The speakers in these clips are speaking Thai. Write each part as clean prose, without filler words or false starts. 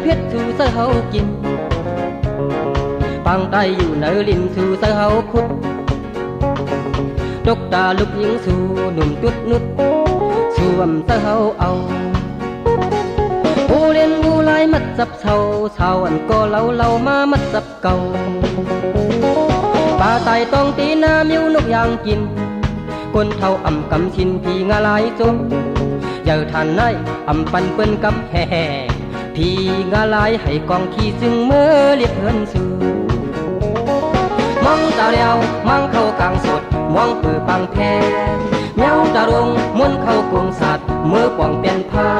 เพชรสู่เสากินปางไตอยู่เนอลินสู่เสาขุดดกตาลูกหญิงสู่หนุ่มตุดนุดส่วมเสาเอาผู้เล่นผู้ลายมัดจับเสาอันก็เล่ามามัดจับเก่าป่าไตต้องตีนามิวนกยางกินคนเท่าอ่ำกำชินพี่งาลายจมอย่าทันนายอ่ำปันเปิ้นกำแห่พี่งาลายให้กองขี้ซึ่งเมื่อเรียบเฮินสู่มองตาเดียวมองเข้ากลางสดมองปือปังแพนแมวตาลงม้วนเข้ากงสัตว์เมื่อป่องเป็นผ้า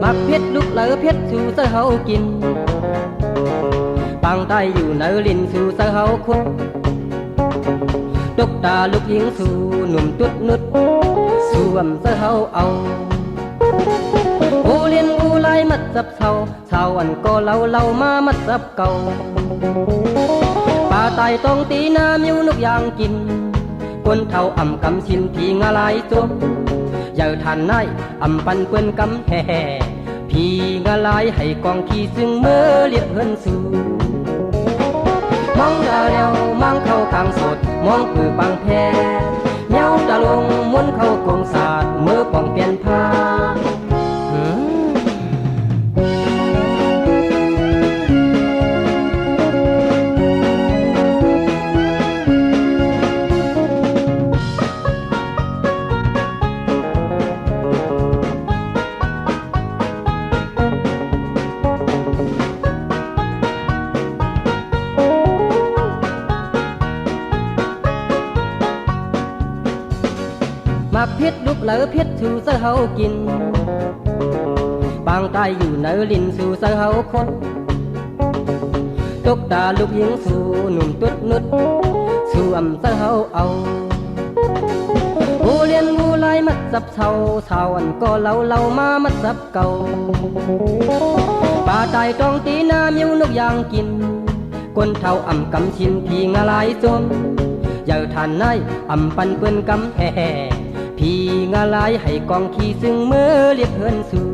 มักเพชรลูกเหลือเพชรสู่เสากินปางใต้อยู่เนอลินสู่เสาคุดดกตาลูกหญิงสู่หนุ่มตุดนุดส่วมเสาเอาผู้เลี้ยงผู้ลายมัดจับเสาอันก็เล่ามามัดจับเก่าป่าไตต้องตีนามิวนกยางกินคนเท่าอ่ำกำชินพี่งาลายจมอย่าทันนายอ่ำปันเปิ้นกำแห่พี่งาลายให้กองขี้ซึ่งเมื่อเรียบเฮินสู่มองตาเดียวมองเข้ากลางสดมองปือปังแพแมวตาลงม้วนเข้ากงศาสตร์เมื่อป่องเปลี่ยนผ้ามักเพชรลูกเหลือเพชรสู่เสากินปางใต้อยู่เนอลินสู่เสาคดตกตาลูกหญิงสู่หนุ่มตุดนุดส่วมเสาเอาผู้เลี้ยงผู้ลายมัดจับเสาอันก็เล่ามามัดจับเก่าป่าใต้ต้องตีนามิวนกยางกินคนเท่าอ่ำกำชินพี่งาลายจมอย่าทันนายอ่ำปันเปิ้นกำแห่พี่งาลายให้กองขี้ซึ่งเมื่อเรียบเฮินสู่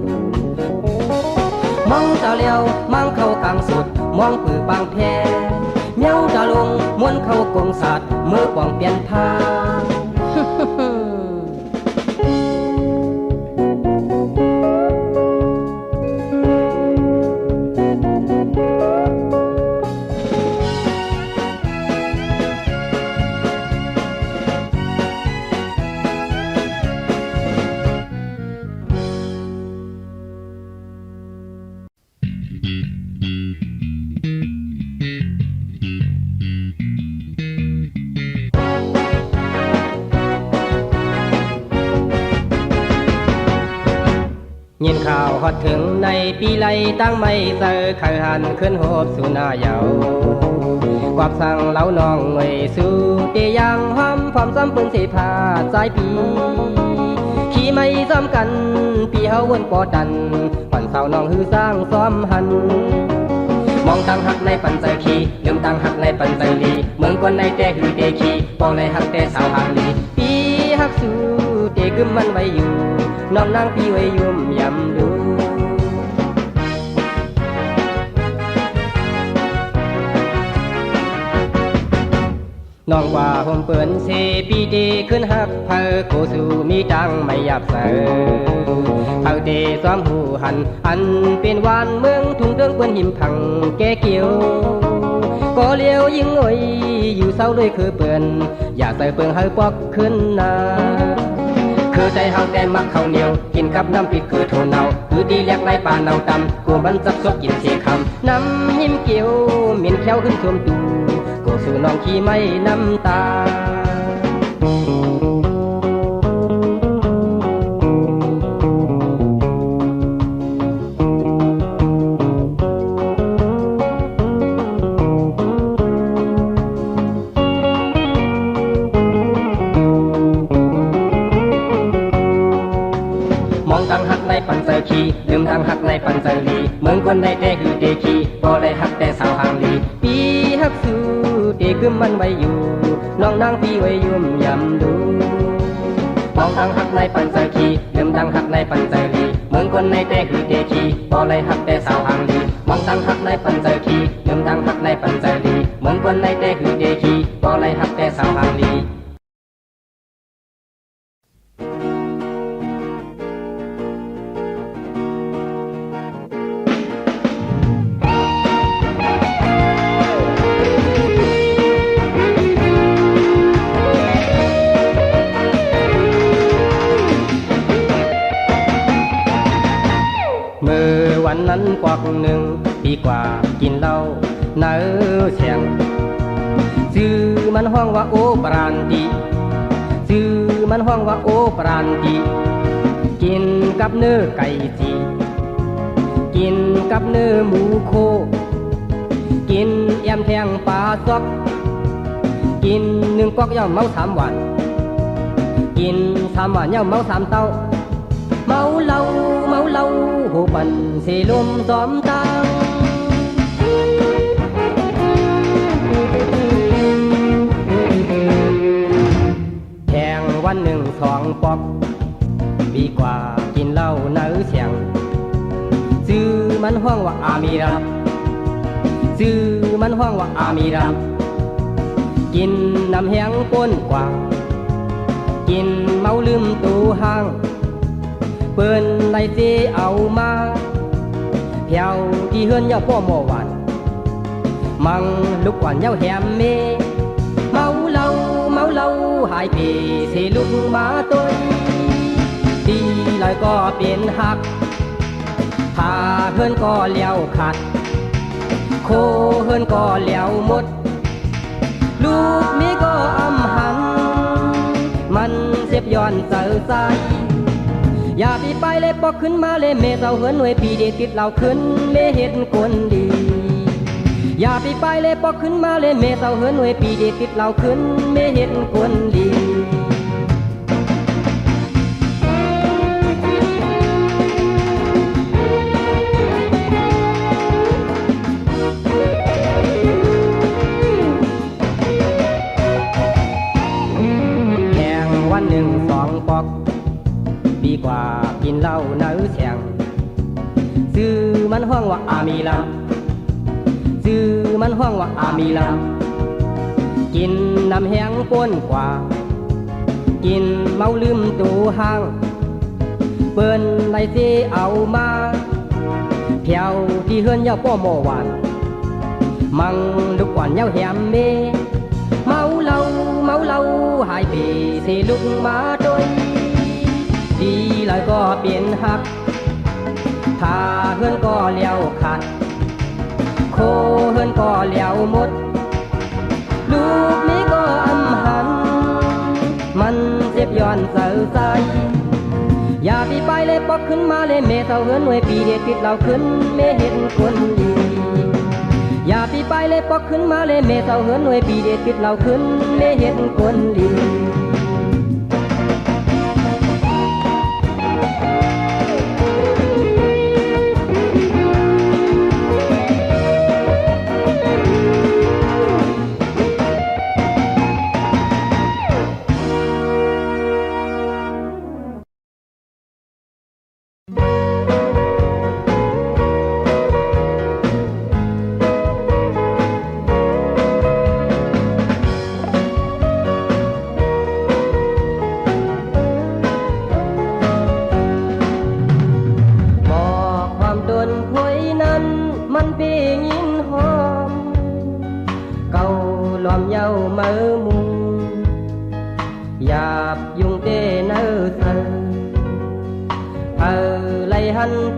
มองตาเลี้ยวมองเข้ากลางสดมองปือปังแพแมวตาลงม้วนเข้ากงสัตว์เมื่อป่องเปลี่ยนผ้ายินข่าวฮอดถึงในปีไลตั้งไม่เจอเคยหันขึ้นโหบสู่หน้าเยากวักสั่งเล่าน้องหน่วยสู่เตียงห้อมพร้อมซ้ำปืนสีผ้าใจปีขี่ไม่ซ้ำกันปีเฮาวนปอดันปั่นเสาน้องหือสร้างซ้อมหันมองตั้งหักในปันใจขี่ลืมตั้งหักในปันใจลีเมืองคนในแต่หือเตขี่ปองในหักแต่สาวหางลีปีหักสู่เตกึมมันไว้อยู่น้องนางพี่ไว้ยุ่มยำดูน้องว่าผมเปิ่นเสปีเดขึ้นหักเพอโคสู่มีจังไม่หยับเสือเพอเดซ้อมหูหันอันเป็นวานเมืองทุ่งเดิงเปิ้นหิมพังแก่เกี่ยวก็เลี้ยวยิงโอยอยู่เศร้าเลยคือเปิ่นอย่าใส่เปิ่งให้ปอกขึ้นนาคือใจเฮาแต่มักข้าวเหนียวกินกับน้ำพริกคือโทนเนาคือดีเรียกไรป่าเนาตำกูมันจับซบกินเสียคำน้ำหิมเกี่ยวเหม็นแควขึ้นท่วมตูกูสู่น้องขี้ไม่น้ำตา ขี้ลืมทางหักในปันใจลีเมืองคนในแต่หือเตขี้บ่ได้หักแต่สาวหางลีปีหักสู่เต คือมันไว้อยู่น้องนางพี่ไว้ยุ่มยำดูมองดังหักในปันเจอขีเดิมดังหักในปันเจอลีเมืองคนในแต่คือเตขีบ่เลยหักแต่สาวหางลีมองดังหักในปันเจอขีเดิมดังหักในปันเจอลีเมืองคนในแต่คือเตขีบ่เลยหักแต่สาวหางลีวันนั้นกวักหนึ่งปีกว่ากินเหล้าเนื้อเสียงชื่อมันห้องว่าโอปรานติชื่อมันห้องว่าโอปรานติกินกับเนื้อไก่จีกินกับเนื้อหมูโคกินแอมแทงปลาซอกกินหนึ่งก๊อกย่อมเมา3 วันกิน3 วันย่อมเมา3 เต้าเมาเหล้าหูปันสีลมซ้อมตังแทงวันหนึ่ง2 ปอกปีกว่ากินเหล้าเนื้อเสียงชื่อมันห้องว่าอามีรักชื่อมันห้องว่าอามีรักกินน้ำแห้งก้นกว่ากินเมาลืมตูห้างเปิ้นไล่สิเอามาเพียวที่เฮือนยาพ่อหมอหวานมังลูกหวานยาแหมเมเมาเหล้าหายปีสิลูกมาตัวดีลอยก็เป็นหักพาเฮือนก็เลี้ยวขาดโคเฮือนก็เลี้ยวหมดลูกมีก็อำหันมันเสียบย้อนเสือใจอย่าพี่ไปเลยปอกขึ้นมาเลยเมเศร้าเหินหน่วยปีเดติดเราขึ้นเมเห็นคนดีอย่าพี่ไปเลยปอกขึ้นมาเลยเมเศร้าเหินหน่วยปีเดติดเราขึ้นเมเห็นคนดีแข่งวันหนึ่ง2 ปอกปีกว่ากินเหล้าเนื้อเสียงชื่อมันห้องว่าอามีลาชื่อมันห้องว่าอามีลากินน้ำแห้งก้นกว่ากินเมาลืมตูห้างเปิ้นไล่สิเอามาเพียวที่เฮือนยาพ่อหมอหวานมังลูกหวานยาแหมเมเมาเหล้าหายปีสิลุกมาโดยดีลอยก็เปลี่ยนหักถ้าเฮือนก็เลี้ยวขาดโคเฮือนก็เลี้ยวหมดลูกนี้ก็อำหันมันเจ็บย้อนเสือใจอย่าพี่ไปเลยปอกขึ้นมาเลยเมเศร้าเฮือนหน่วยปีเดติดเราขึ้นเมเห็นคนดีอย่าพี่ไปเลยปอกขึ้นมาเลยเมเศร้าเฮือนหน่วยปีเดติดเราขึ้นเมเห็นคนดี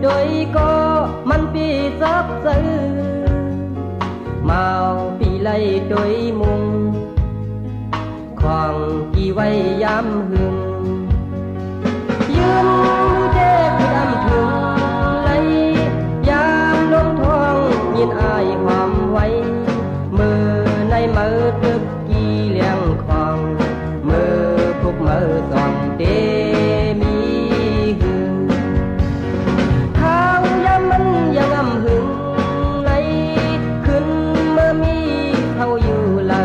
đôi cóมันปีซับซื้อมาปีไล่โดยมุงของกี่ไว้ย้ำหึงยืนเด็กดำถึงไล่ยามลมทองยินอายความไว้มือในมือตึกกี่เลี้ยงของมือคุกมือสองเดมีหึงข้าวยามมันยังอำหึงไล่ขึ้นเมื่อมีเขาอยู่เล่า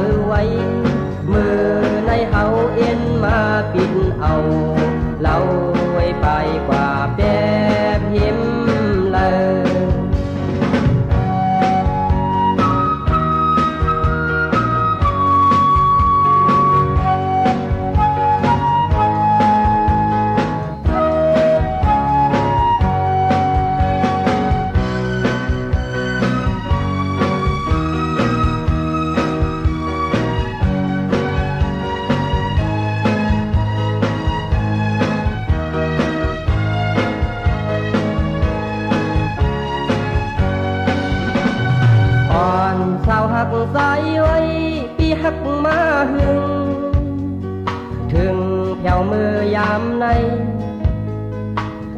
สายไว้ปีหักมาหึงถึงแผ่วมือยามใน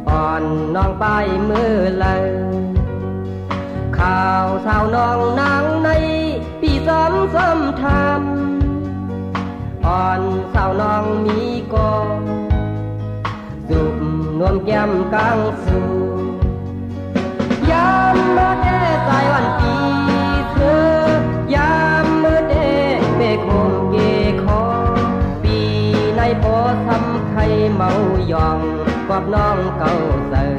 อ่อนน้องไปมือเลยข่าวสาวน้องนางในปีซ้ำทำอ่อนสาวน้องมีก่อสุบนวมแก้มกลางสู่ยามเมื่อเดสายวันปีเธอยามเมื่อเดเบคงเกคอปีในพอทำไข่เมายองกอบน้องเก่าเสย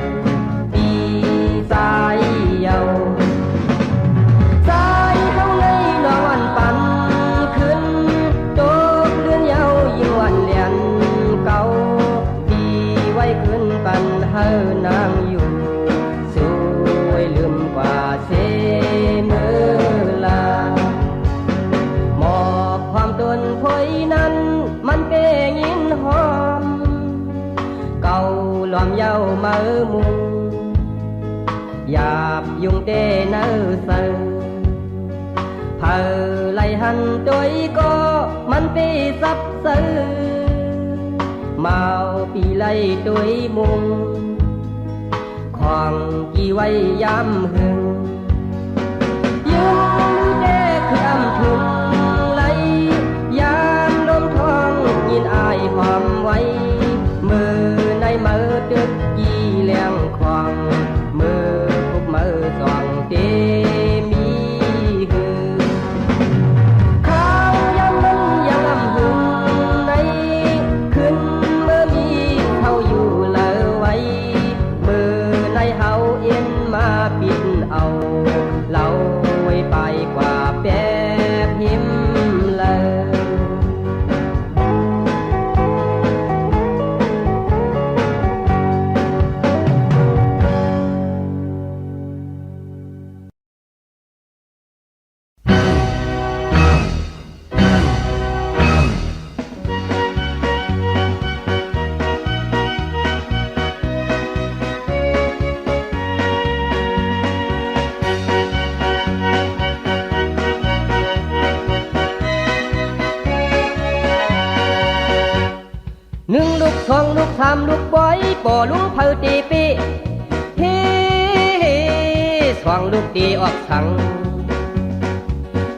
ปีสายเยาสายเฮาในนอนวันปันขึ้นโตเลื่อนเยายิ่งวันเลียนเก่าปีไว้ขึ้นปันเฮานางอยู่สวยลืมกว่าเสมือลาหมอกความตนพอยนั้นมันเปยินหอมเก่าล้อมเย้ามือมุงหยาบยุงเตเนื้อเสือเผอไหลหันตัวก็มันปีซับซื้อเมาปีไหลตัวมุงของกี่ไว้ยามหึงยืนเด้คืออำทุนไหลยามลมทองยินอายหอมไว้มือในมือตึกยี่เลี้ยงควางมือทุกมือสองเตมีหือข้าวยามมันยังอำหึงในขึ้นเมื่อมีเขาอยู่เลอไว้มือในเฮาเอ็นมาปิดเอาเล่าไว้ไปกว่าแป๊บหิมเลยหนึ่งลูกสองลูกสามลูกบอยป่อลุงเผาตีปีเฮ้สองลูกตีออกสัง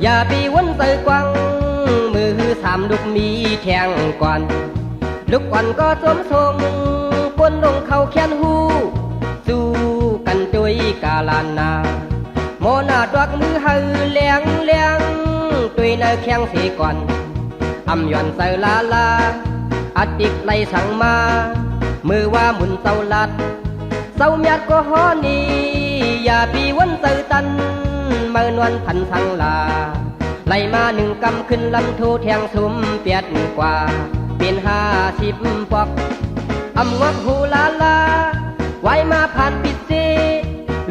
อย่าปีวนใส่กวังมือสามลูกมีแทงก่อนลูกก่อนก็สมทรงปนลงเข้าแขนหูสู้กันจุยกาลานาโมนาดวักมือหือเลี้ยงตุยในแข้งสีก่อนอำย่อนใส่ลาอาติกไล่สั่งมามือว่าหมุนเสาลัดเสาเมียดก็ฮอนีอย่าปีวันเตอตันเมื่อนวลพันสังลาไล่มาหนึ่งกำขึ้นลำทูแทงสุมเปียดกว่าเป็น50 ปอกอำงอกหูลาไว้มาผ่านปิดเซ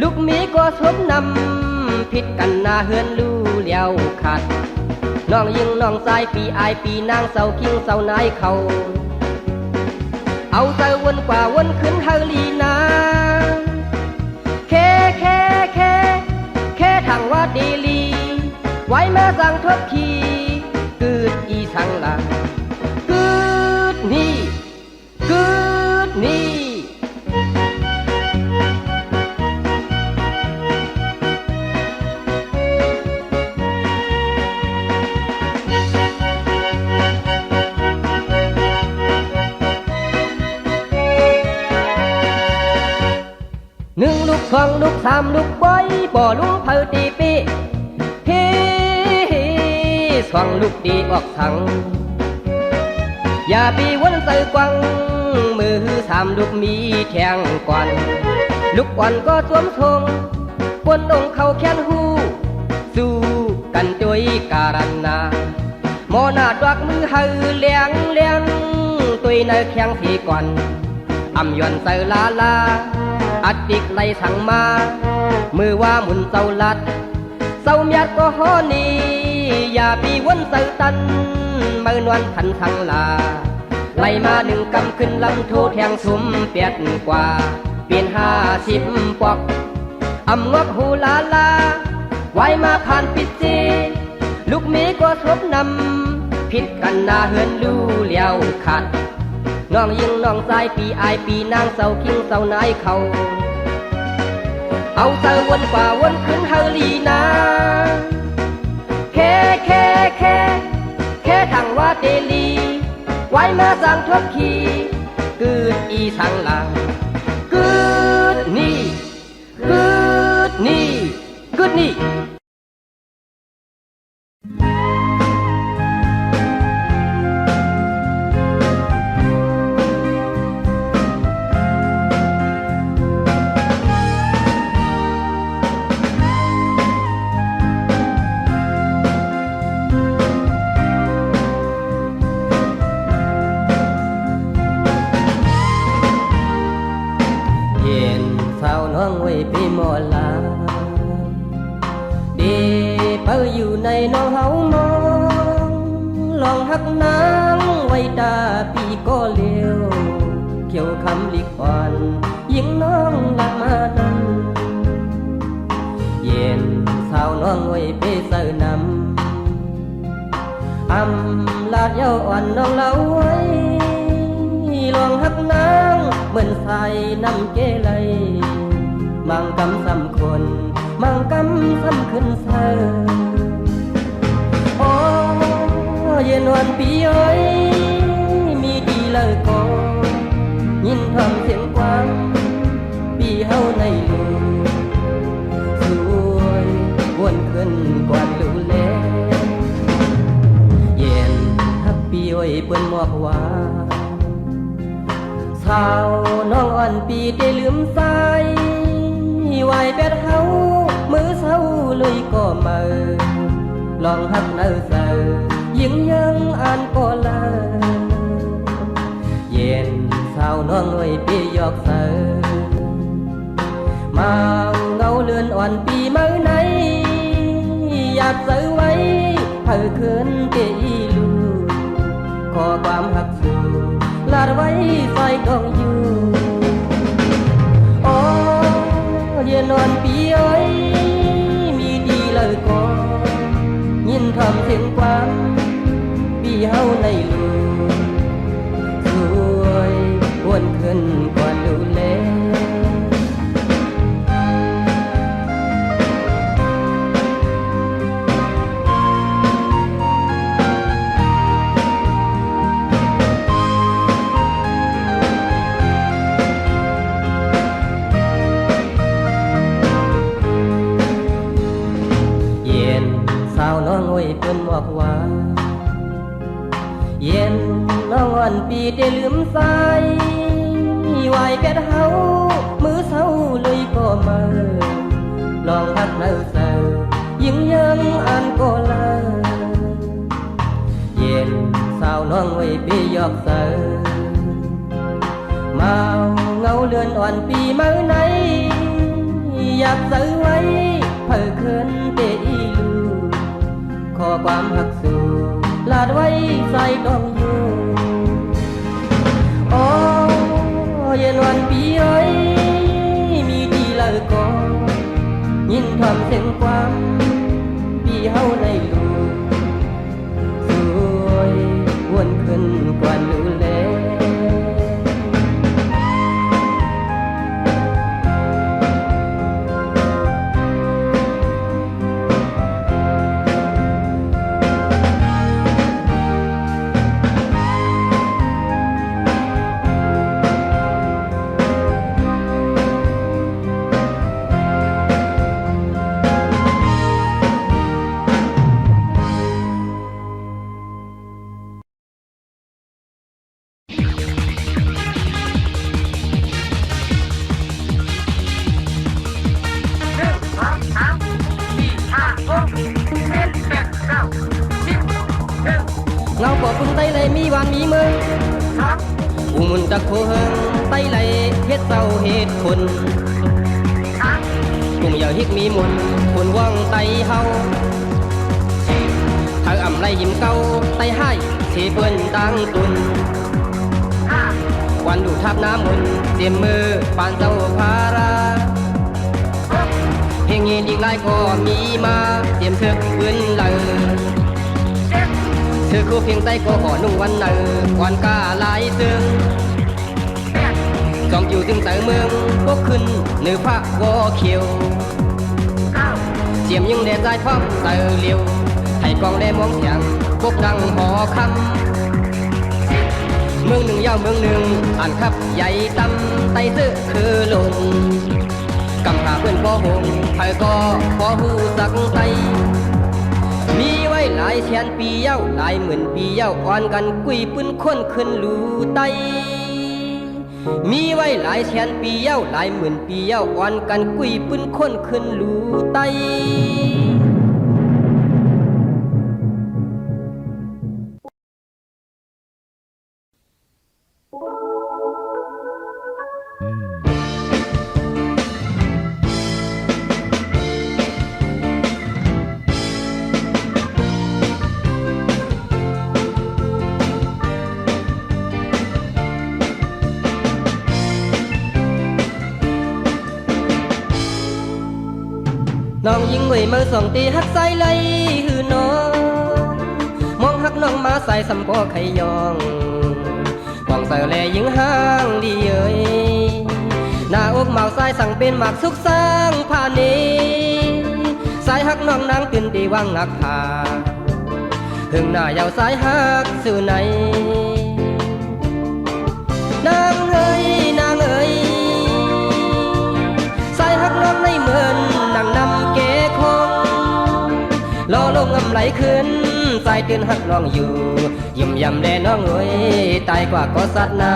ลูกมีก็สมนำผิดกันหน้าเฮือนลู่เลี้ยวขาดน้องยิงน้องสายปีอายปีนางเสาคิงเสานายเขาเอาเสาวนกว่าวนขึ้นเฮลีนาแค่ทางว่าดีลีไว้มาสั่งทบทีกืดอีสังลากืดนี่หนึ่งลูกสองลูกสามลูกบอยบ่อลุงเผาตีปีเฮ้สองลูกตีออกสังอย่าปีวนใส่กวังมือสามลูกมีแทงก่อนลูกอ่อนก็สวมทรงปนลงเข้าแขนหูสู้กันจุยการันนาโมนาดวักมือหือเลี้ยงตุยในแข้งสีก่อนอำย่อนใส่ลาอาติกไล่สั่งมามือว่าหมุนเสาลัดเสาเมียดก็ฮอนีอย่าปีวนเสาตันเมื่อนวลพันสังลาไล่มาหนึ่งกำขึ้นลำทูแทงสุมเปียดกว่าเป็น50 ปอกอำงอกหูลาไว้มาผ่านปิดเจ บนำผิดกันหน้าเฮือนลู่เลี้ยวขาดน้องยิงน้องสายปีอายปีนางเสาคิงเสานายเขาเอาเธอวนกว่าวนขึ้นเฮลีนาแค่ทางว่าเตลีไว้มาสั่งทบขีกืดอีสังลางกืดนี่กืดนี่กืดนี่พี่หมอลาเดเปอยู่ในน้องเฮามองลองหักนางไว้ตาปีก็เลี้ยวเขียวคำลิกอ่อนยิงน้องละมานั้นเย็นสาวน้องไว้เปเสือนำลาดเย้าอ่อนน้องเล่าไว้ลองหักนางเหมือนใส่น้ำเกลัยมังกำสำคนมังกำสำขึ้นเธอโอ้เย็นวันปีอ้อยมีดีเลยก็ยินทำเสียงกว้างปีเฮาในลูสวยวนขึ้นกว่าลูเล่เย็นทับปีอ้อยเปิ้นมอบว่าสาวน้องอ่อนปีได้ลืมใสไหวเป็ดเฮามือเศร้าเลยก็มือลองหักเนื้อเสือยิงยังอ่านก็ลาเย็นสาวน้องหน่วยปีหยอกเสือมาเงาเลือนอ่อนปีมือไหนอยากเสือไว้เพื่อคืนเกอีลูขอความหักสู่ลาดไว้ใส่กองอยู่เย็นนอนปีอ้อยมีดีเลยก็ยินทำเสียงกว้างปีเฮาในลูสวยวนขึ้นกว่าดูแลเปิ้นบอกว่าเย็นน้องอ่อนปีได้ลืมใสไหวเป็ดเฮามือเศร้าเลยก็มือลองหักเนื้อเสือยิงยังอ่านก็ลาเย็นสาวน้องไว้ปีหยอกเสือมาเงาเลือนอ่อนปีมือไหนอยากซื้อไว้เพื่อคืนเตอีลูขอความหักสู่ลาดไว้ใส่ดองอยู่โอ้เย็นวันปีอ้อยมีดีเลยก็ยินทำเสียงความปีเฮาในลูสวยวนขึ้นกว่าลูเล่เงาปอพึ่งไตเลยมีวันมีมืออุมุนตะโคเฮงไตเลยเฮ็ดเศร้าเฮ็ดคนกุ่มอย่าฮิกมีมุนคนว่องไตเฮาเธออ่ำไรยิ้มเก้าไตให้เทเปิ้นตังตุนวันดูทับน้ำมุนเตรียมมือปานเจ้าพาราเฮงเงินอีกหลายก็มีมาเตรียมเชือกปืนเลย อคู่เพียงใจก็ขอนุ่งวันเนอก่อนกาลายซึ่งจอมอยู่ถึงเตอเมืองก็ขึ้นเนื้อพระวอเขียวเจียมยิงแดดใจพร้อมเตอเลียวให้กองแดมองเสียงพวกดังหอคำเมืองหนึ่งยาวเมืองหนึ่งอ่านขับใหญ่ตำไตซื้อคือลงกำหาเพื่อนพ่อหงไผก็พอหูสักไตมีไว้หลายแสนปีเย้าหลายหมื่นปีเย้าอ่อนกันกุยปืนค้นขึ้นรูไตมีไว้หลายแสนปีเย้าหลายหมื่นปีเย้าอ่อนกันกุยปืนค้นขึ้นรูไตน้องยิงไว้มือสองตีหักใส่ไหลหือน้องมองหักน้องมาใส่สำปอไขยองกองเสือแลยิงห้างดีเอ้ยหน้าอกเมาใส่สั่งเป็นหมากสุกสร้างผ่านนี้สายหักน้องนางตื่นตีว่างหักผาหึงหน้ายาวสายหักสื่อไหนนางเอ้ยนางเอ้ยสายหักน้องในเหมือนนางนำเกคงรอลงงำไหลขึ้นสายตื่นหักน้องอยู่ยิ้มยำแลน้องเอ้ยตายกว่าก็สัตว์นา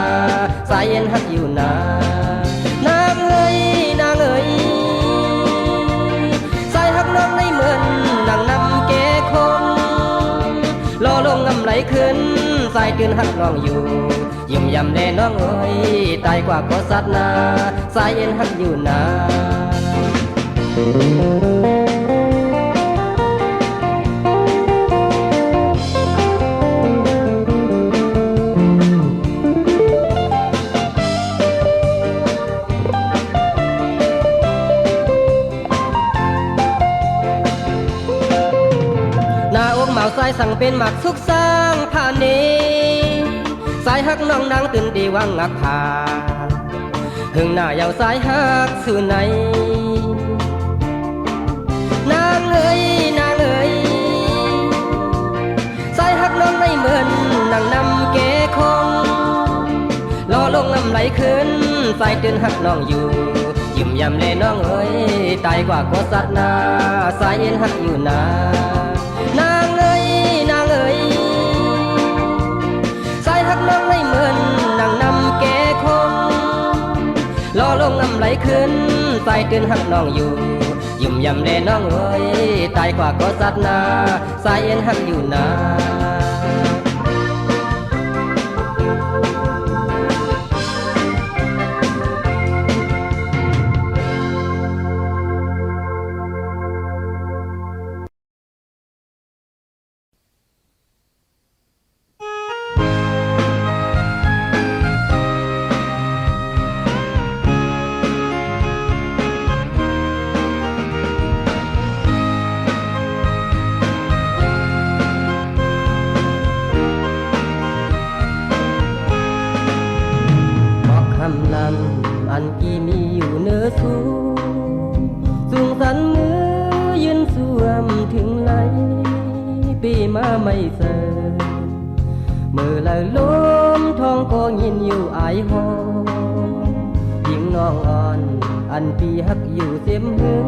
สายเย็นหักอยู่นานางเอ้ยนางเอ้ยสายหักน้องในเหมือนนางนำเกคงรอลงงำไหลขึ้นสายตื่นหักน้องอยู่ยิ้มยำแลน้องเอ้ยตายกว่าก็สัตว์นาสายเย็นหักอยู่นาสายสั่งเป็นหมักสุกสร้างผ่านนี้สายหักน้องนางตื่นดีว่างงักผาหึงหน้ายาวสายหักสื่อไหนนางเอ้ยนางเอ้ยสายหักน้องไม่เหมือนนางนำเกคงรอลงน้ำไหลขึ้นสายตื่นหักน้องอยู่ยิ้มยำแลน้องเอ้ยตายกว่าก็สัตว์นาสายเย็นหักอยู่นานางเอ้ยนางเอ้ยสายหักน้องไม่เหมือนนางนำแกคงรอลงน้ำไหลขึ้นสายตื่นหักน้องอยู่ยิ้มยำแลน้องเอ้ยตายกว่าก็สัตว์นาสายเย็นหักอยู่นาอันกี่มีอยู่เนื้อสูสูงสันมือยืนสวมถึงไหลปีมาไม่เสอเมื่อไหลลมท้องก็ยินอยู่อายหอยิงน้องอ่อนอันปีหักอยู่เสียมหึง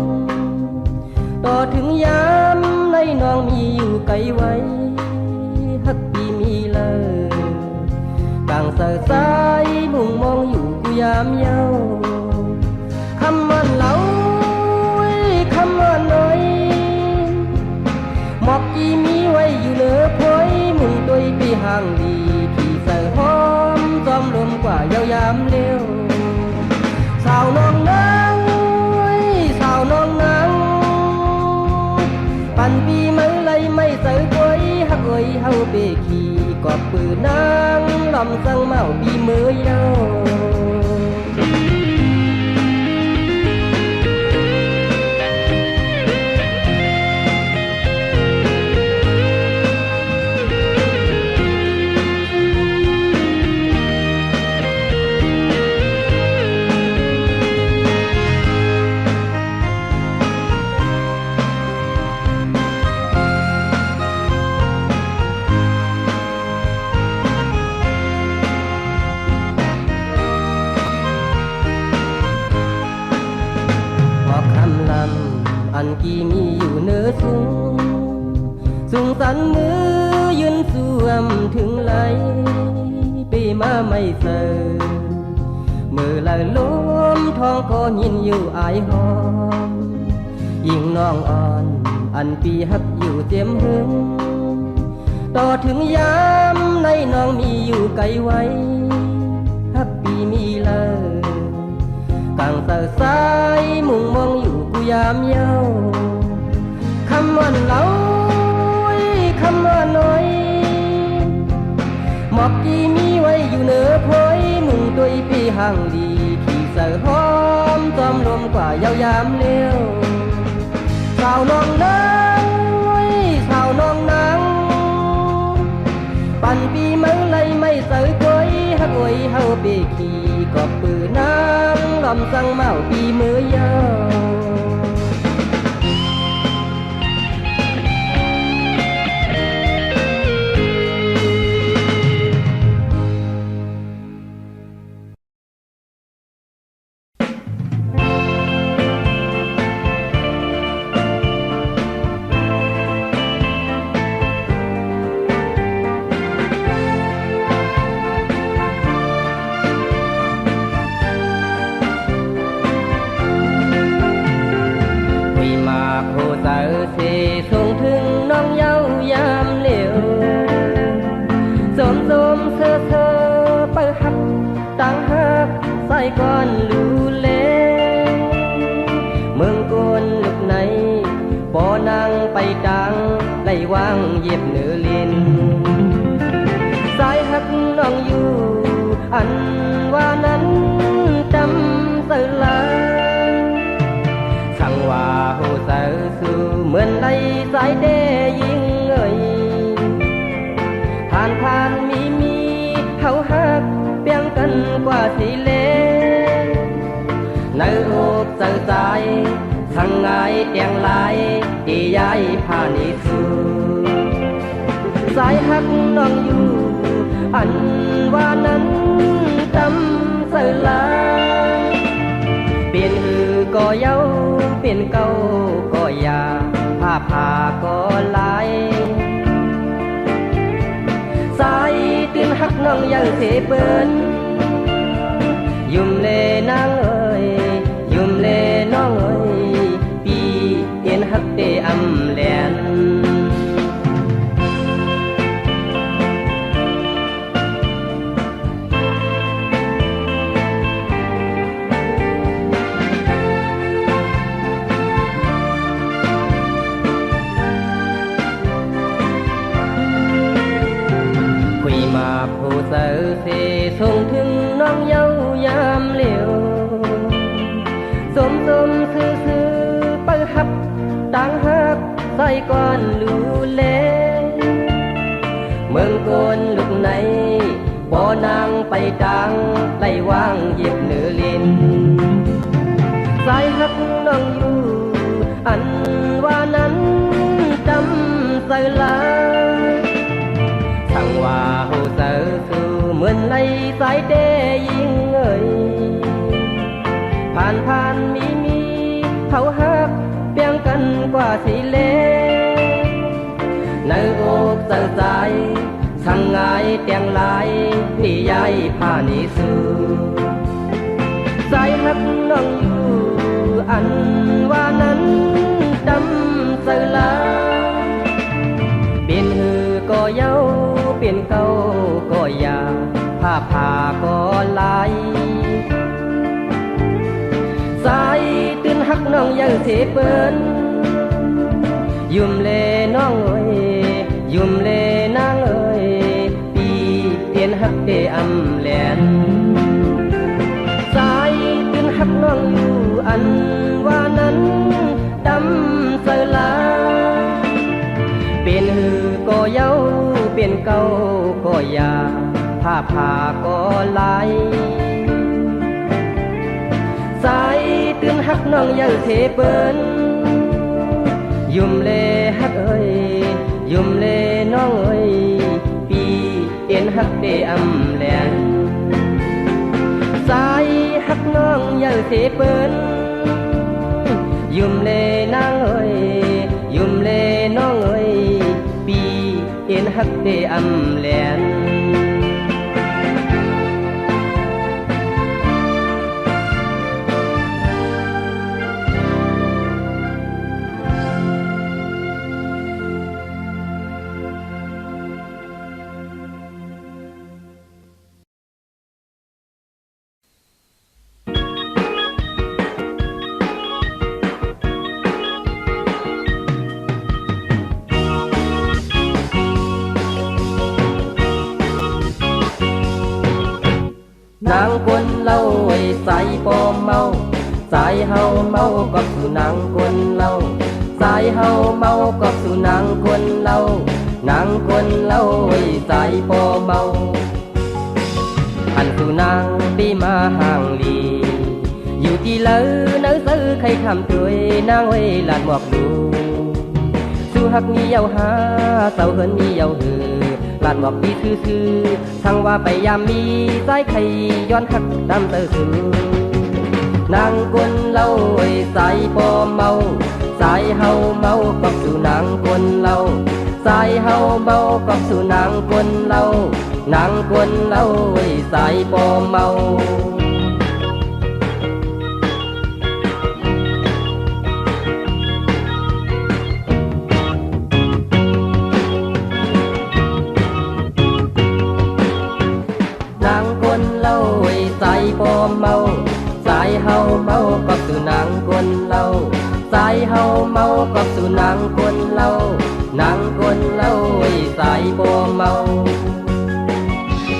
ต่อถึงยามในน้องมีอยู่ไกลไว้หักปีมีเลยกลางเสอสายมุ่งมองอยู่กูยามเย้าคำมันเหลาคำมันน้อยหมอกจีมีไว้อยู่เหนือพอยมุ่งตัวปีห่างดีที่เสอหอมจอมลมกว่ายาวยามเลี้ยวสาวน้องนางสาวน้องนางปันปีมือไรไม่เสอคอยหักเอ้ยเฮาเบขี่กอบปืนนางลำสั่งเมาปีมือเย้า อันกี่มีอยู่เนื้อสูงสูงสันมือยืนสวมถึงไหลปีมาไม่เสอมือละล้มท้องก็ยินอยู่อายหอมยิ่งน้องอ่อนอันปีฮักอยู่เจ็มหึงต่อถึงยามในน้องมีอยู่ไกลไว้ฮักปีมีเลยกลางเสาสายมุ่งมองอยู่กูยามเย้าคำว่าเล่าคำว่าน้อยหมอกกี่มีไว้อยู่เหนือพอยมุ่งตัวปีห่างดีขี่เสือหอมตอมลมกว่ายาวยามเลี้ยวสาวน้องนางสาวน้องนางปั่นปีมังไลไม่เสือกวยฮักอวยเฮาเบขี่กอบปือนางลำสั่งเมาปีมือยาวส่งถึงน้องเย้ายามเหลวสมเธอเปิดหักต่างหักใส่ก้อนลูเลเมืองโกนลุกไหนบ่นางไปดังไล่วางเย็บเนื้อลินสายหักน้องอยู่อันว่านั้นจำเสือลาสั่งว่าโหเสือสู่เหมือนไล่สายเดยิงเอ่ยผ่านมีเฮาหักเปียงกันกว่าสิเลในอกเสือใจสั่งไงเตียงลายที่ย้ายผ่านอีสู่สายหักน้องอยู่อันว่านั้นจำเสือลาเปลี่ยนหือก็เย้าเปลี่ยนเก่าก็ยาผ้าก็ลายสายตื่นหักน้องยังเสเปิ้นยุ่มเลนางเอ้ยยุ่มเลน้องเอ้ยปีเตียนหักเตอำแลนผู้เสือเสส่งถึงน้องเย้ายามเหลวสมซื่อเปิดหับต่างหักใส่ก้อนลูเลเมืองโกนลุกไหนบ่นางไปดังไล่วางเย็บเนื้อลินสายหักน้องอยู่อันว่านั้นจำเสือลาสั่งว่าโหเสือสู่เหมือนไล่สายเดยิงเอ่ยผ่านมีเขาหักเปียงกันกว่าสิเลในอกเสือใจสั่งไงเตียงลายที่ย้ายผ่านอีสู่สายหักน้องอยู่อันว่านั้นจำเสือลาเปลี่ยนหือก็เย้าเปลี่ยนเก่าก็ยาผ้าก็ลายสายตื่นหักน้องยังเสเปิ้นยุ่มเลน้องเอ้ยยุ่มเลนางเอ้ยปีเตียนหักเตอำแลนสายตื่นหักน้องอยู่อันว่านั้นดำเสือลาเปลี่ยนหือก็เย้าเปลี่ยนเก่าก็ยาผ้าก็ลายสายตื่นหักน้องยังเทเปิ้นยุ่มเลหักเอ้ยยุ่มเลน้องเอ้ยปีเตียนหักเตอำแลนสายหักน้องยังเทเปิ้นยุ่มเลนางเอ้ ฮักเตอำแลนนางคนเล่าไว้ใส่ปอมเมาสายเฮาเมากับสุนางคนเล่าสายเฮาเมากับสุนางคนเล่านางคนเล่าไว้ใส่ปอมเมาอันสุนางได้มาห่างลีอยู่ที่เลอเนื้อซื้อใครทำตัวนางไว้หลานหมอกดูสู้หักมีเยาหาเศร้าเหินมีเยาหือลาดบอกดีซื่อๆทั้งว่าไปยามมีสายไข่ย้อนหักตามเตอคือนางกวนเล่าไอ้สายปอเมาสายเฮาเมากับสู่นางกวนเล่าสายเฮาเมากับสู่นางกวนเล่านางกวนเล่าไอ้สายปอเมานางคนเล่าไอ้สายปอมเมาสายเฮาเมากับสุนางคนเล่าสายเฮาเมากับสุนางคนเล่านางคนเล่าไอ้สายปอมเมา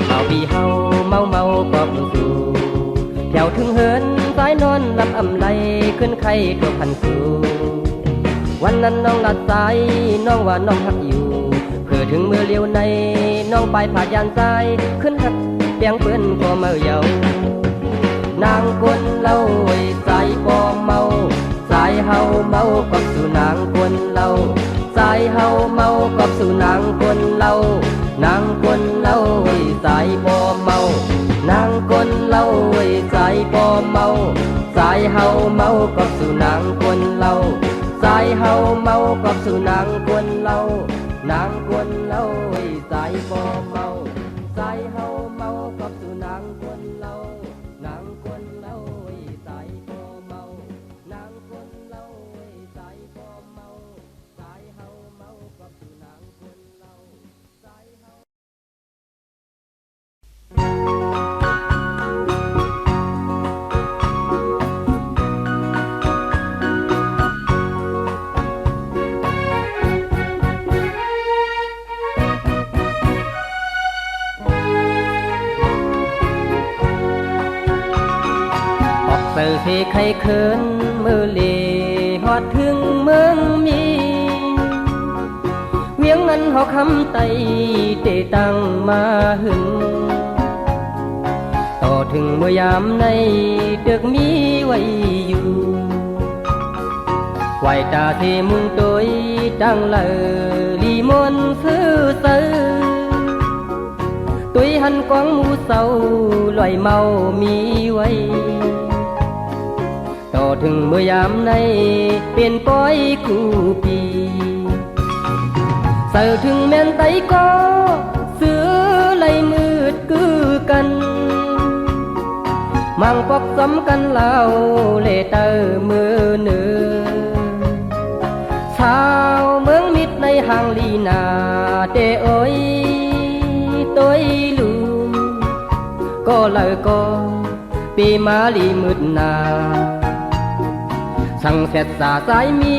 เมาบีเฮาเมาเมากับสู่แถวถึงเหินสายนอนรับอำไลขึ้นไข่ตัวพันสู่วันนั้นน้องลัดสายน้องว่าน้องหักอยู่เพื่อถึงมือเลี้ยวในน้องไปผ่ายานสายขึ้นหักเปียงเปื้อนก็เมาเยานางคนเล่าไอ้สายปอมเมาสายเฮาเมากับสู่นางคนเล่าสายเฮาเมากับสู่นางคนเล่านางคนเล่าไอ้สายปอมเมานางคนเล่าไอ้สายปอมเมาสายเฮาเมากับสู่นางคนเล่าสายเฮาเมากับสู่นางคนเล่านางคนเล่าไอ้สายปอมเมาสายเฮาเมากับสู่นางคนเล่านางคนเล่าไอ้สายปอมเมานางคนเล่าไอ้สายปอมเมาสายเฮาเมากับสู่นางคนเล่าสายเฮาเสิร์ฟใครเขินมือเล่ฮอดถึงเมืองมีเวียงนั้นหอคำไตเตตั้งมาหึงต่อถึงเมื่อยามในเดึกมีไว้อยู่ไหวตาเทมุงตัวดังเลอลีมวนซื้อเสือตุยหันกองมูเศร้าลอยเมามีไว้ต่อถึงเมื่อยามในเป็นป้อยคู่ปีเสิร์ถึงแม่นไตก็เสือไหลมืดคือกันมังปอกสำกันเล่าเลเตอมือเนือชาวเมืองมิดในห้างลีนาเตโอยตัวลูก็เลยก็ปีมาลีมืดนาสั่งเสร็จสาสายมี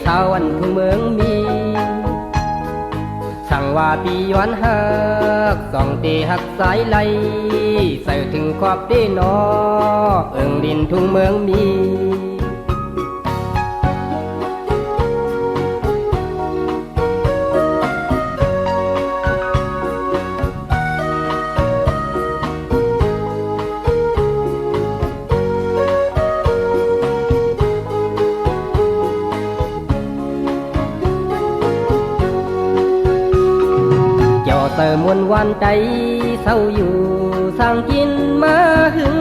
สาวันทุ่งเมืองมีสั่งว่าปีย้อนหักสองตีหักสายไหลใส่ถึงขอบดีนอเอิงดินทุ่งเมืองมีเติมมวลวันใจเศร้าอยู่สร้างกินมาหึง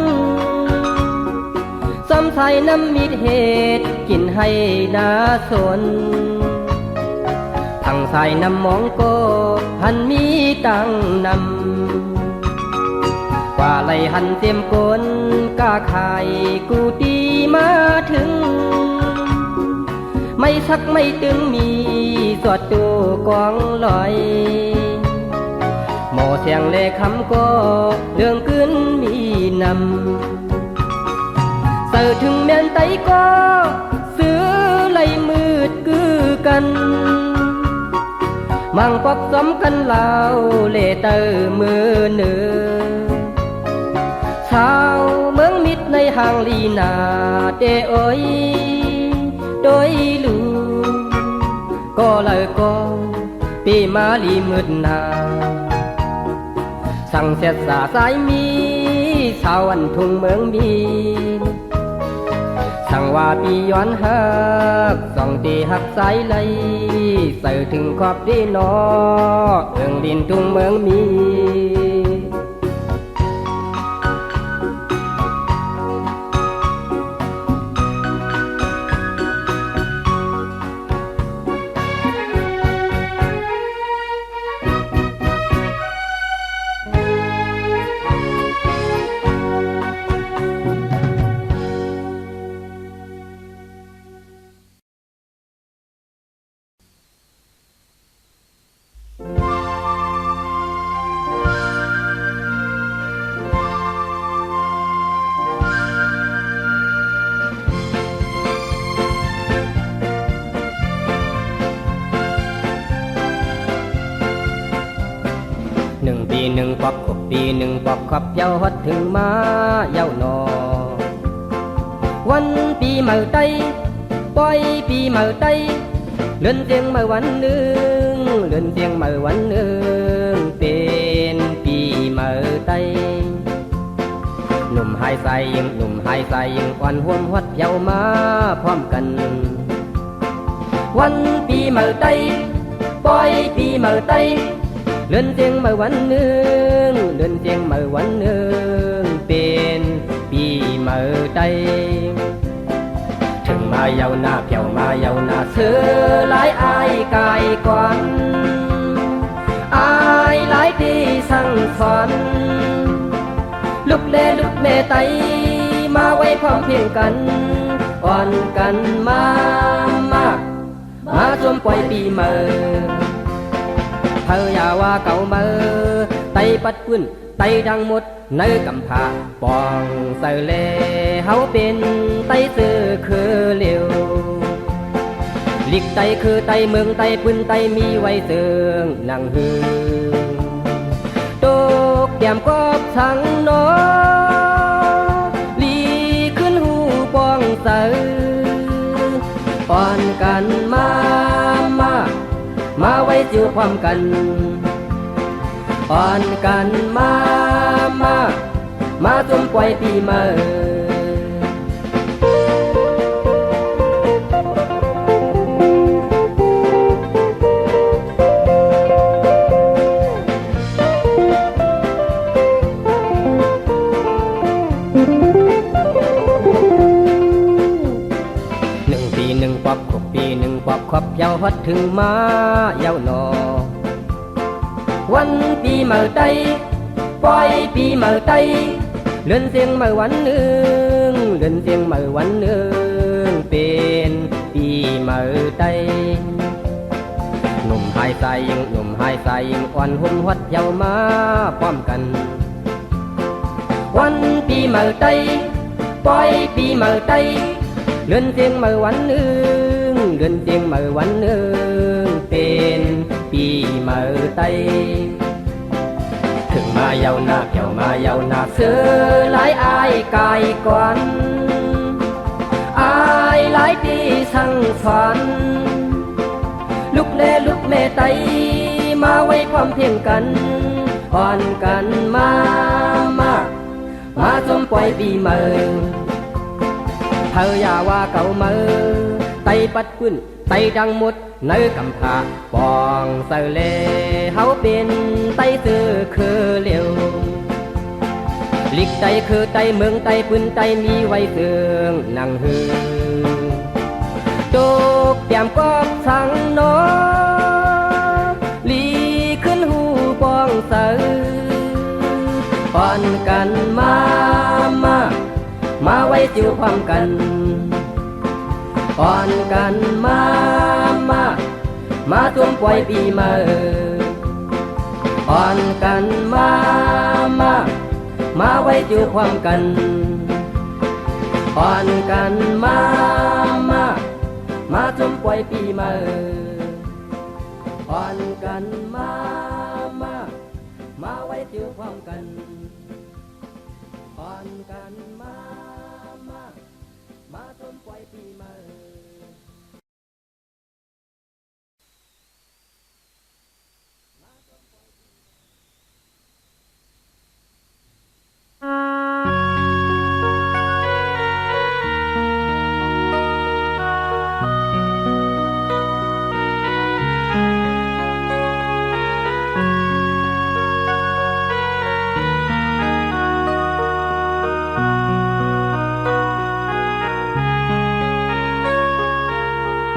ซ้ำใส่น้ำมิดเหตุกินให้นาสนทั้ง สายน้ำมองก็หันมีตังนำกว่าไหลหันเต็มกนกาขายกูตีมาถึงไม่สักไม่ตึงมีสวดตัวกองลอยหมอเสียงเลคำก็เรื่องกึนมีนำเสิถึงแม่นไตก็ซื้อไหลมืดคือกันมังปอกสมกันลาวเลเตอร์มือเนือชาวเมืองมิดในห้างลีนาเตโอยโดยลูก็เลยก็ปีมาลีมืดนาสั่งเสียสาสายมีชาวอันทุ่งเมืองมีสั่งว่าปีย้อนหักส่องตีหักสายไหลใส่ถึงขอบดีนอเอื้องดินทุ่งเมืองมีปีหนึ่งปอกขบปีหนึ่งปอกขับเย้าฮอดถึงมาเย้านอวันปีเมื่อไตปล่อยปีเมื่อไตเลื่อนเสียงเมื่อวันหนึ่งเลื่อนเสียงเมื่อวันหนึ่งเป็นปีเมื่อไตหนุ่มหายใสยิงหนุ่มหายใสยิงอ่อนห่วมฮอดเย้ามาพร้อมกันวันปีเมื่อไตปล่อยปีเมื่อไตเลื่อนเสียงเมื่อวันหนึ่งเลื่อนเสียงเมื่อวันหนึ่งเป็นปีเมื่อใดถึงมาเยาหน้าเพียวมาเยาหน้าเสือหลายอายกายก่อนอายหลายที่สั่งสอนลุกเล่ลุกเมไตมาไว้พร้อมเพียงกันอ่อนกันมาชมปล่อยปีเมื่อเธออย่าว่าเก่าเมื่อไตปัดปืนไตดังหมดในกำผาปองใส่เล่เฮาเป็นไตซื้อคือเร็วลิกไตคือไตเมืองไตปืนไตมีไว้เสืองนั่งหือตกแก้มกอบสังนอลีขึ้นหูปองใส่อ่อนกันมาไว้จิวความกันอ่อนกันมาจมปล่อยปีเมื่อขอบเย้าฮอดถึงมาเย้านอวันปีเมื่อไตปล่อยปีเมื่อไตเลื่อนเสียงเมื่อวันหนึ่งเลื่อนเสียงเมื่อวันหนึ่งเป็นปีเมื่อไตหนุ่มหายใจยิงหนุ่มหายใจยิงอ่อนหุ่มฮอดเย้ามาพร้อมกันวันปีเมื่อไตปล่อยปีเมื่อไตเลื่อนเสียงเมื่อวันหนึ่งเดือนเสียงเมื่อวันหนึ่งเป็นปีเมื่อไตถึงมาเยาหน้าเกี่ยวมาเยาหน้าเสือหลายอายกายก่อนอายหลายที่สั่งสอนลุกเล่ลุกเมไตมาไว้ความเพียงกันอ่อนกันมาจมปล่อยปีเมื่อเธออย่าว่าเก่าเมื่อไตปัดปืนไตดังหมดในกำผาปองใส่เล่เฮาเป็นไตซื้อคือเร็วลิกไตคือไตเมืองไตปืนไตมีไว้เสืองนั่งหือตกแก้มกอบสังนอ เสอป้อนกันมาไว้จิ้วความกันป้อนกันมาท่วมปล่อยปีมาป้อนกันมาไว้จิ้วความกันป้อนกันมาท่วมปล่อยปีมาป้อนกันมาไว้จิ้วความกันป้อนกันมาท่วมปล่อยปีมา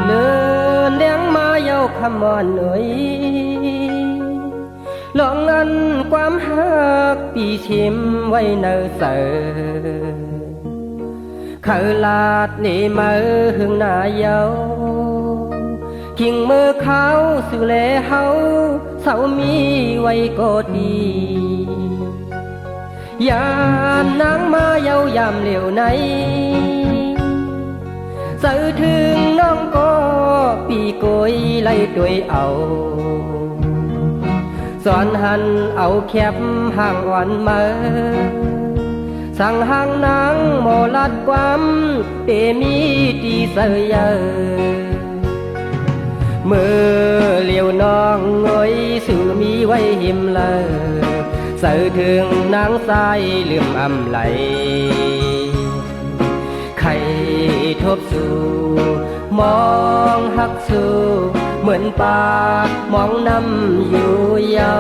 เลินเลี้ยงมาเย้าคำมอนเอ่ยลองอันความหักปีชิมไว้เนอเสอเขาลาดนี่มือหึงหน้าเย้าคิงมือเขาสุเลเฮาเสามีไว้ก็ดียามนางมาเย้ายามเหลียวไหนเสือถึงน้องก็ปีโกยไล่ด้วยเอาสอนหันเอาแคบห่างอ่อนมาสั่งห่างนางโมลัดความเตมีตีเสือเมื่อเลี้ยวน้องเงยสื่อมีไว้หิมเลยเสือถึงนางสายลืมอำไหลใครทบสู่มองหักสู่เหมือนปามองน้ำอยู่เยา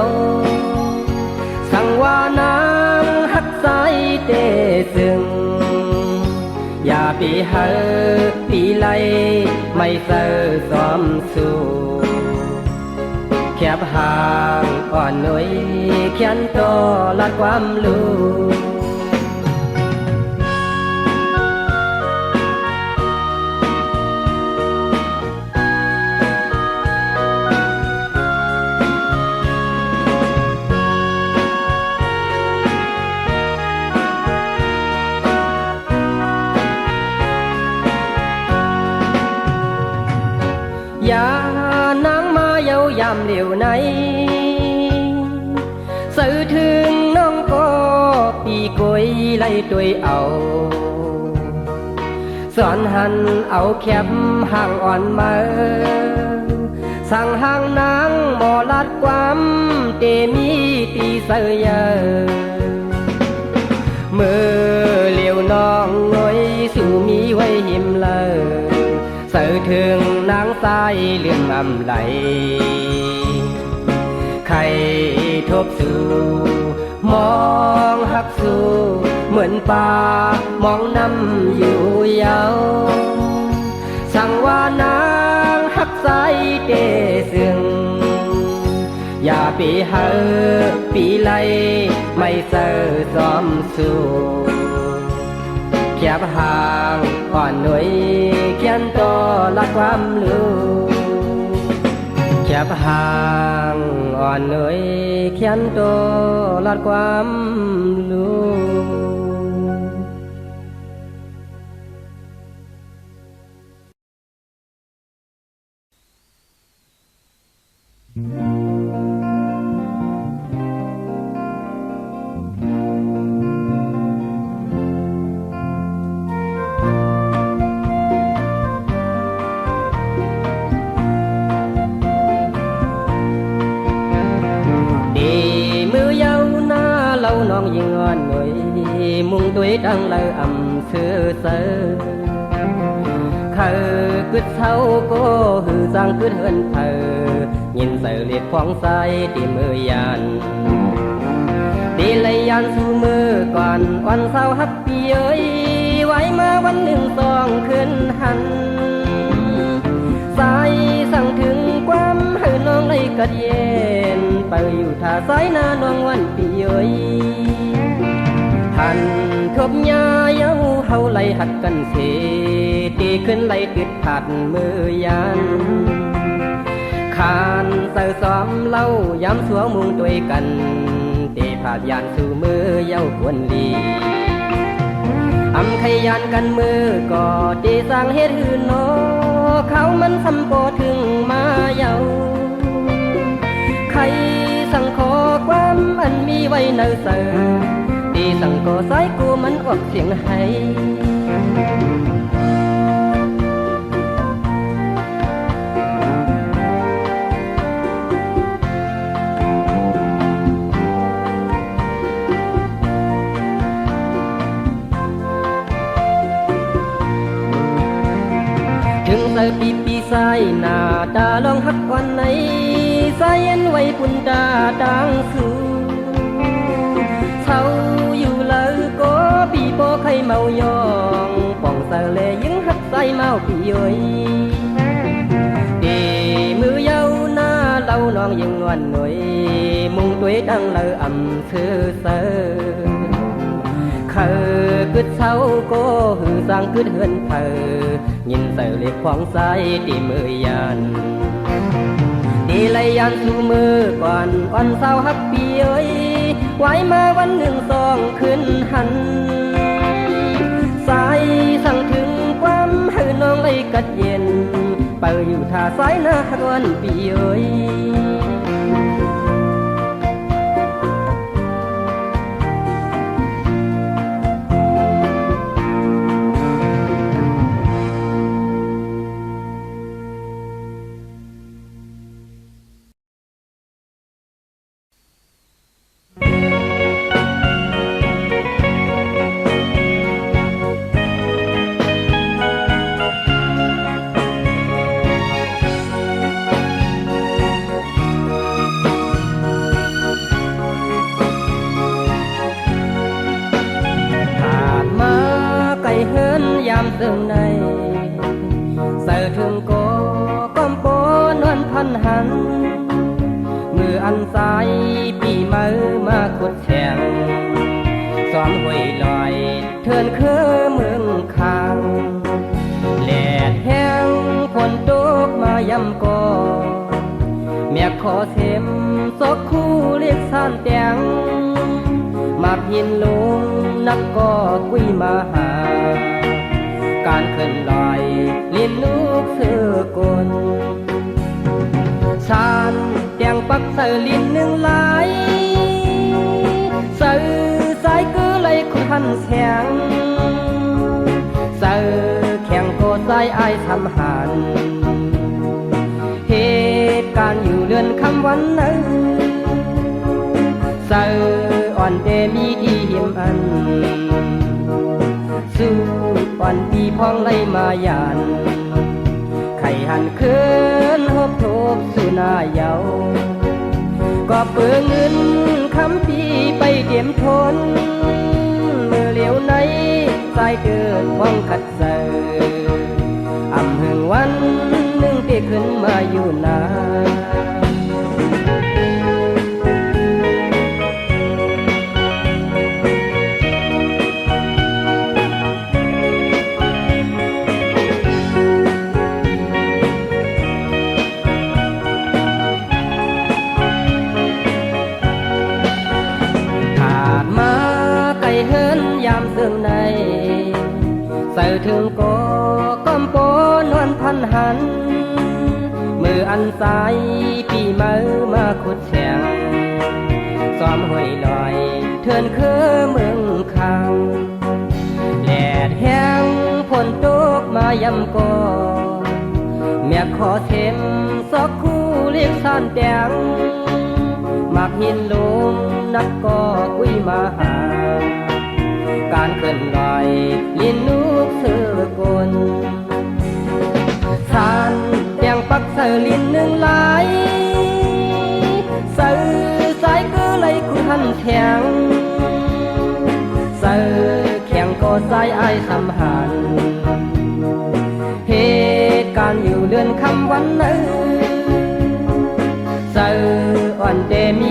สั่งว่านางหักสายเตซึ่งอย่าปีเฮอปีไลไม่เซอซ้อมสู่แคบห่างอ่อนหน่อยเขียนต่อลัดความรู้อย่านางมาเย้ายามเหลียวไหนสื่อถึงน้องก็ปีโกยไล่ด้วยเอาสอนหันเอาแคบห่างอ่อนมาสั่งห่างนางบ่ลัดความเตมีตีเสือเมื่อเหลียวน้องงอยสู่มีไว้หิมเลยเสือถึงนางสายเลื่อมอำไหลใครทบสู่มองหักสู่เหมือนปามองน้ำอยู่เยาสั่งว่านางหักสายเตซึ่งอย่าปีเฮอปีไลไม่เซอซ้อมสู่แคบห่างอ่อนหน่อยเขียนต่อลัดความรู้แคบห่างอ่อนหน่อยเขียนต่อลัดความรู้น้องยิงอ่อนหน่อยมุงด้วยดังเลออ่ำเสือเสือเขากึดเช้าก็หือสร้างกึดเฮินเธอยินเสือเลียดของใสที่มือยานดีเลยยานสู่มือก่อนวันเสาร์ฮักปีเอ้ยไว้มาวันหนึ่งต้องขึ้นหันสายสั่งถึงความให้น้องเลยกัดเย็น เปิดอยู่ท่าสายหน้าน้องวันปีเอ้ยหันทบยาเย้าเฮาไล่หักกันเสตีขึ้นไล่ติดผัดมือยันขานเสือซ้อมเล่าย้ำสวงมุงตัวกันตีผาดยานสู่มือเย้าควรลีอำขยันกันมือก็ตีสร้างเฮ็ดหืนโนเขามันสำโปถึงมาเย้าใครสั่งขอความอันมีไว้เนอเสอตีสั่งก่อสายกูมันออกเสียงให้ถึงเสือปีสายหน้าตาลองหักวันไหนสายเย็นไว้ปุ่นตาดังสู่เศร้าอยู่เลยก็ปีโปใครเมายองป่องเสือเลยังหักใส่เมาปีเอ้ยดีมือเย้าหน้าเล่าน้องยังวันหน่วยมุงตัวดังเลออ่ำเสือเสือเคยกึดเศร้าก็หือสร้างกึดเฮือนเธอยินเสือเล็กของใสตีมือยันดีเลยยันสู่มือก่อนวันเศร้าฮักปีเอ้ยไว้มาวันหนึ่งสองขึ้นหันสายสั่งถึงความให้น้องเลยกัดเย็นเปิดอยู่ท่าสายหน้าวันปีเอ้ยเสื่องในเสือถึงก็ก้มโปนวลพันหันมืออันซ้ายปีมือมาขุดแฉงซ้อมห้วยลอยเทินคือเมืองคางแดดแห้งฝนตกมายำก่อแม่ขอเข็มซอกคู่เรียกสานแตงมาพินลงนักก็กุยมาหาการขึ้นลอยลิ้นลูกเสือกลชานแตงปักเสือลิ้นหนึ่งลายเสือสายกือเลยคุณพันแข็งเสือแข็งโกสายอายทำหันเหตุการณ์อยู่เดือนคำวันนั้นเสืออ่อนเดมีดีหิมอันสู้อ่อนปีพองไล่มาหยานไข่หันคืนหบทบสู่หน้าเยาก็เปื้อเงินคำปีไปเตรียมทนเมื่อเหลียวในสายเกิดพ้องขัดเสืออำหึงวันหนึ่งที่ขึ้นมาอยู่นาเสือถึงก็ก้มโปนวลพันหันมืออันซ้ายปีมือมาขุดแฉงซ้อมห้วยลอยเทินคือเมืองคางแดดแห้งฝนตกมายำก่อแม่ขอเข็มซอกคู่เรียกสานแตงมักหินลงนักก็กุยมาหาการเคลื่อนลอยลิ้นลูกเสือกลสานแตงปักเสือลิ้นหนึ่งลายเสือสายกือเลยคุณทันแข็งเสือแข็งก็สายอายสำหันเหตุการณ์อยู่เดือนคำวันนั้นเสืออ่อนเดมี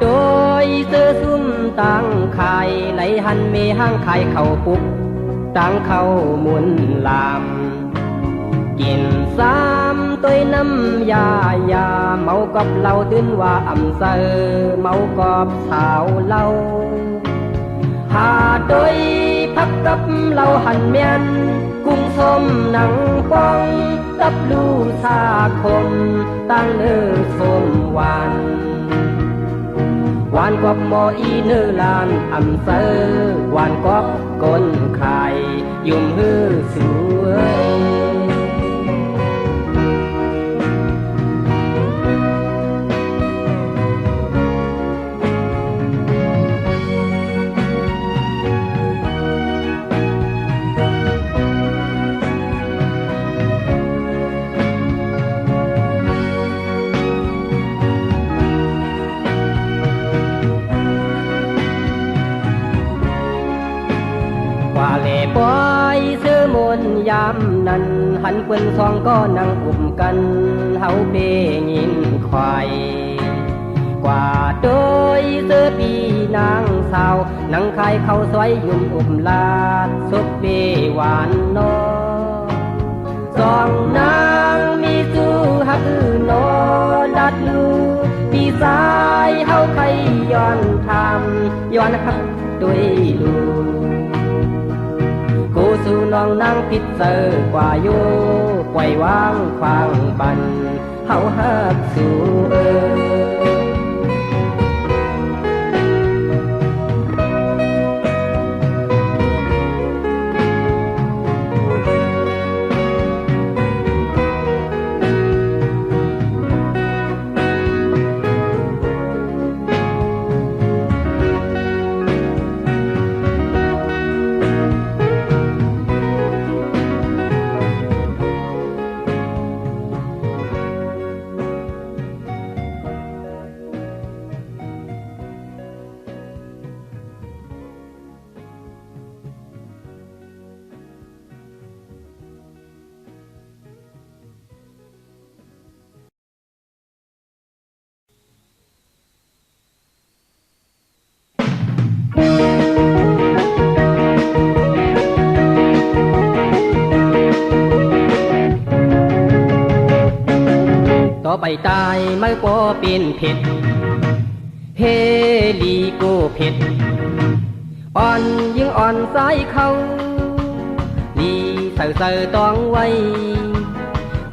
โดยเสื้อซุ่มต่างขายไหลหันเมห้างขายเข่าปุกต่างเข้าหมุนลามกินซ้ำตัวน้ำยาเมากับเหล้าตื่นว่าอ่ำเซอเมากับสาวเหล้าหาโดยพักกับเหล้าหันเมียนกุ้งส้มหนังป้องตับลูชาคมตั้งเนื้อส้มหวานหวานกว่าหมออีเนื้อลานอ่ำเซอหวานกว่าก้นไข่ยุ่มหื้อสวยว่าเล่ปอยเสื้อมนยามนั้นหันเปิ้นซองก็นั่งอุ้มกันเฮาเปยินควายกว่าโดยเสื้อปีนางสาวนั่งขายข้าวซอยยุ่มอุ้มลาดซบเปหวานนอสองนางมีสู้ฮักนอดัดลูปีสายเฮาใครย้อนทำย้อนฮักด้วยลูกูสู่น้องนางพิษเซอร์กว่าโยปล่อยวางควางบันเฮาฮักสู่ต่อไปตายไม่ปอเป็นเผ็ดเฮลีโกเผ็ดอ่อนยิ่งอ่อนสายเขาลีเสือต้องไว้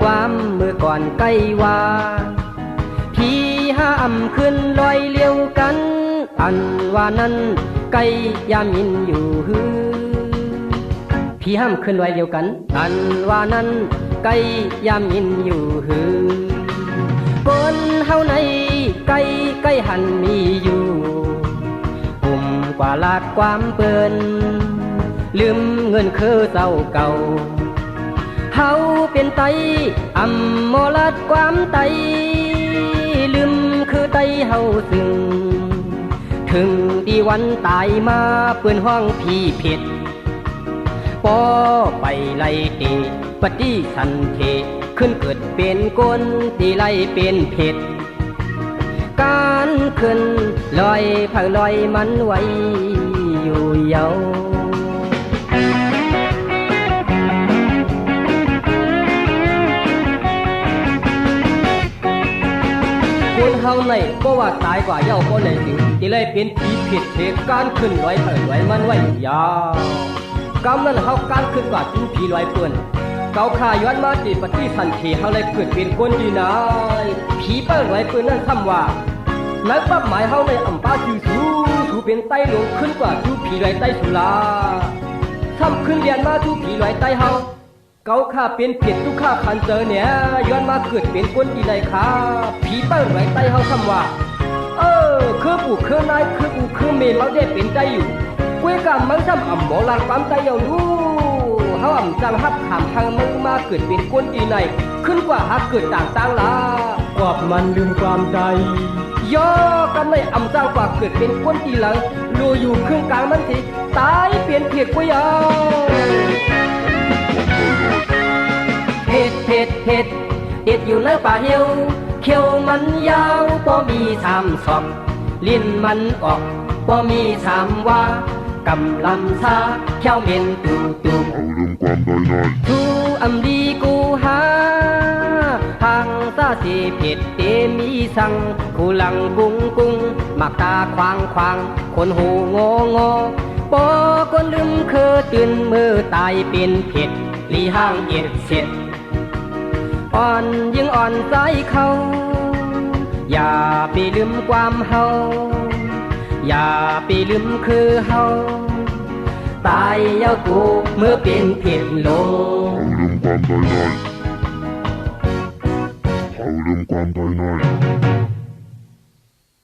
ความเมื่อก่อนใกล้ว่าพี่ห้ามขึ้นลอยเลี้ยวกันอันว่านั้นไก่ยามินอยู่ฮือพี่ห้ามขึ้นลอยเลี้ยวกันอันว่านั้นไก่ยามินอยู่ฮือบนเฮาในไก่หันมีอยู่กลุ่มกว่าลาดความเปิ้นลืมเงินคือเศร้าเก่าเฮาเป็นไตอำมลัดความไตลืมคือไตเฮาซึ่งถึงที่วันตายมาเปิ้นห้องพี่เผ็ดปอไปไล่เตะปฏิสันเทขึ้นเกิดเป็นก้นที่ไล่เป็นเผ็ดการขึ้นลอยเผาลอยมันไว้อยู่เยาคนเฮาในก็ว่าตายกว่าเย้าก็เลยถึงที่ไล่เป็นผีเผ็ดเทการขึ้นลอยเผาลอยมันไว้อยู่ยาวกำนั้นเฮาการขึ้นกว่าถึงผีลอยเปิ้นเกาขาย้อนมาติปฏิสันเทเฮาเลยเกิดเป็นคนดีนายผีเปิ้นไว้เปิ้นนั่นคำว่านักปั๊บหมายเฮาในอำป้าจือสูเป็นไต้หลงขึ้นกว่าทูผีลอยไต้สุลาทำขึ้นเรียนมาทูผีลอยไต้เฮาเกาขาเป็นเผ็ดทุกข้าคันเจอเนี่ยย้อนมาเกิดเป็นคนดีนายค่ะผีเปิ้นไว้ไต้เฮาคำว่าคือปู่คือนายคือปู่คือเมย์มาได้เป็นใจอยู่กุ้ยกำมันทำอ่ำหมอลางปั๊มใจเยาลูเฮาอ่ำจังฮับขามทางมึงมาเกิดเป็นคนดีในขึ้นกว่าฮักเกิดต่างๆล่ะกว่ามันลืมความใจย่อกันเลยอ่ำจังกว่าเกิดเป็นคนดีหลังรูอยู่ครึ่งกลางมันทีตายเปลี่ยนเพียดกุ้ยเอาเผ็ดติดอยู่ในป่าเหี่ยวเขียวมันยาวก็มีทำศอก ลิ้นมันออกบ่มีถามว่ากำลำชาเขี้ยวเม็นตูตูเอาเรื่องความได้น้อย ทูอำดีกูหาทางซาสีเผ็ดเตมีสังคูหลังกุ้งกุ้งหมักตาควางควางคนหูงองอปอคนลืมคือตื่นมือตายเป็นเผ็ดลีห้างเอ็ดเสร็จอ่อนยิ่งอ่อนใจเขาอย่าไปลืมความเฮาอย่าไปลืมคือเฮาตายเย้ากูเมื่อเป็นเผ็ดลง เอาเรื่องความได้น้อยเอาเรื่องความได้น้อย